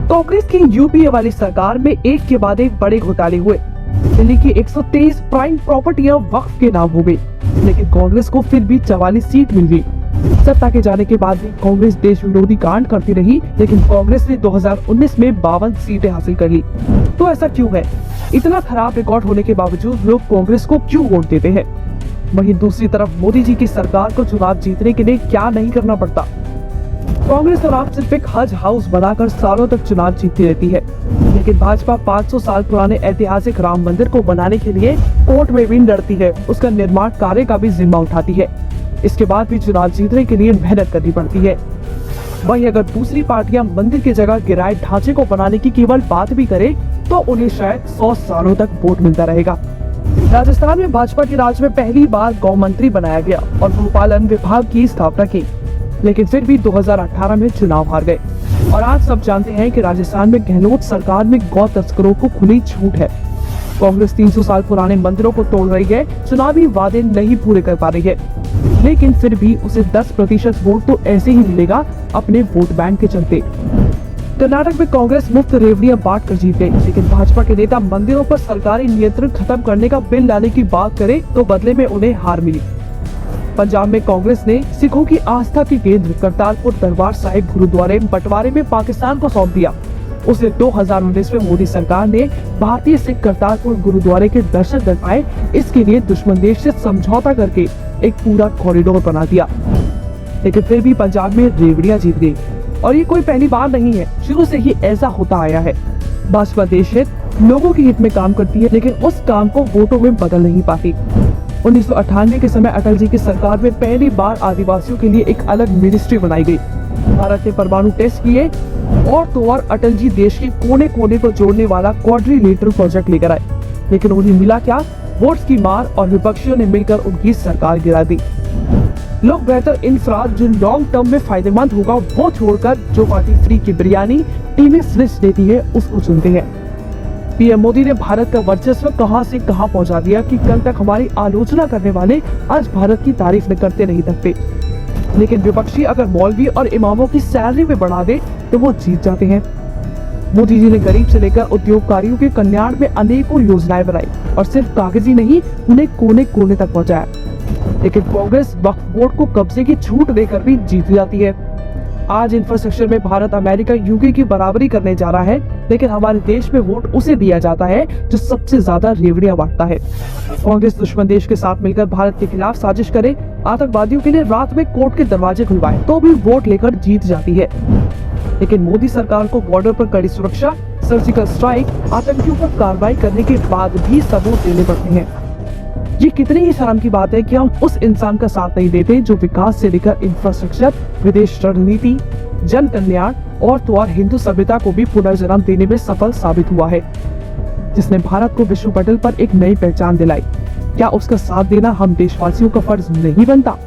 कांग्रेस की यूपीए वाली सरकार में एक के बाद एक बड़े घोटाले हुए। दिल्ली की 123 प्राइम प्रॉपर्टियां वक्फ के नाम हो गई, लेकिन कांग्रेस को फिर भी 44 सीट मिल गई। सत्ता के जाने के बाद भी कांग्रेस देश विरोधी कांड करती रही, लेकिन कांग्रेस ने 2019 में 52 सीटें हासिल कर ली। तो ऐसा क्यों है? इतना खराब रिकॉर्ड होने के बावजूद लोग कांग्रेस को क्यों वोट देते हैं? वहीं दूसरी तरफ मोदी जी की सरकार को चुनाव जीतने के लिए क्या नहीं करना पड़ता। कांग्रेस और आप सिर्फ एक हज हाउस बनाकर सालों तक चुनाव जीतती रहती है, लेकिन भाजपा 500 साल पुराने ऐतिहासिक राम मंदिर को बनाने के लिए कोर्ट में भी लड़ती है, उसका निर्माण कार्य का भी जिम्मा उठाती है। इसके बाद भी चुनाव जीतने के लिए मेहनत करनी पड़ती है। वहीं अगर दूसरी पार्टियां मंदिर की जगह किराए ढांचे को बनाने की केवल बात भी करे तो उन्हें शायद 100 सालों तक वोट मिलता रहेगा। राजस्थान में भाजपा के राज में पहली बार गौ मंत्री बनाया गया और गोपालन विभाग की स्थापना की, लेकिन फिर भी 2018 में चुनाव हार गए। और आज सब जानते हैं कि राजस्थान में गहलोत सरकार में गौ तस्करों को खुली छूट है। कांग्रेस 300 साल पुराने मंदिरों को तोड़ रही है, चुनावी वादे नहीं पूरे कर पा रही है, लेकिन फिर भी उसे 10% वोट तो ऐसे ही मिलेगा अपने वोट बैंक के चलते। कर्नाटक में कांग्रेस मुफ्त रेवड़ियां बांट कर जीत गई, लेकिन भाजपा के नेता मंदिरों पर सरकारी नियंत्रण खत्म करने का बिल लाने की बात करे तो बदले में उन्हें हार मिली। पंजाब में कांग्रेस ने सिखों की आस्था के केंद्र करतारपुर दरबार साहिब गुरुद्वारे बंटवारे में पाकिस्तान को सौंप दिया। उसे 2019 में मोदी सरकार ने भारतीय सिख करतारपुर गुरुद्वारे के दर्शन कर पाए, इसके लिए दुश्मन देश से समझौता करके एक पूरा कॉरिडोर बना दिया। लेकिन फिर भी पंजाब में रेवड़ियां जीत गई, और ये कोई पहली बार नहीं है, शुरू से ही ऐसा होता आया है। भाजपा देश हित लोगों के हित में काम करती है, लेकिन उस काम को वोटों में बदल नहीं पाती। 1998 के समय अटल जी की सरकार में पहली बार आदिवासियों के लिए एक अलग मिनिस्ट्री बनाई गई। भारत ने परमाणु टेस्ट किए और तो और अटल जी देश के कोने कोने को जोड़ने वाला क्वाड्रिलेटरल प्रोजेक्ट लेकर आए, लेकिन उन्हें मिला क्या? वोट्स की मार, और विपक्षियों ने मिलकर उनकी सरकार गिरा दी। लोग बेहतर इंफ्रा जो लॉन्ग टर्म में फायदेमंद होगा वो छोड़कर जो पार्टी फ्री की बिरयानी टीवी स्विच देती है उसको चुनते हैं। पीएम मोदी ने भारत का वर्चस्व कहां से कहां पहुंचा दिया कि कल तक हमारी आलोचना करने वाले आज भारत की तारीफ करते नहीं थकते। लेकिन विपक्षी अगर मौलवी और इमामों की सैलरी में बढ़ा दे तो वो जीत जाते हैं। मोदी जी ने गरीब से लेकर उद्योगकारियों के कल्याण में अनेकों योजनाएं बनाई और सिर्फ कागजी नहीं, उन्हें कोने कोने तक पहुंचाया। लेकिन कांग्रेस वक्फ बोर्ड को कब्जे की छूट देकर भी जीत जाती है। आज इंफ्रास्ट्रक्चर में भारत अमेरिका यूके की बराबरी करने जा रहा है, लेकिन हमारे देश में वोट उसे दिया जाता है जो सबसे ज्यादा रेवड़ियां बांटता है। कांग्रेस दुश्मन देश के साथ मिलकर भारत के खिलाफ साजिश करे, आतंकवादियों के लिए रात में कोर्ट के दरवाजे खुलवाए तो भी वोट लेकर जीत जाती है। लेकिन मोदी सरकार को बॉर्डर पर कड़ी सुरक्षा, सर्जिकल स्ट्राइक, आतंकियों पर कार्रवाई करने के बाद भी सबूत देने पड़ते हैं। ये कितनी ही शर्म की बात है कि हम उस इंसान का साथ नहीं देते जो विकास से लेकर इंफ्रास्ट्रक्चर, विदेश रणनीति, जन कल्याण और तो और हिंदू सभ्यता को भी पुनर्जन्म देने में सफल साबित हुआ है, जिसने भारत को विश्व पटल पर एक नई पहचान दिलाई। क्या उसका साथ देना हम देशवासियों का फर्ज नहीं बनता?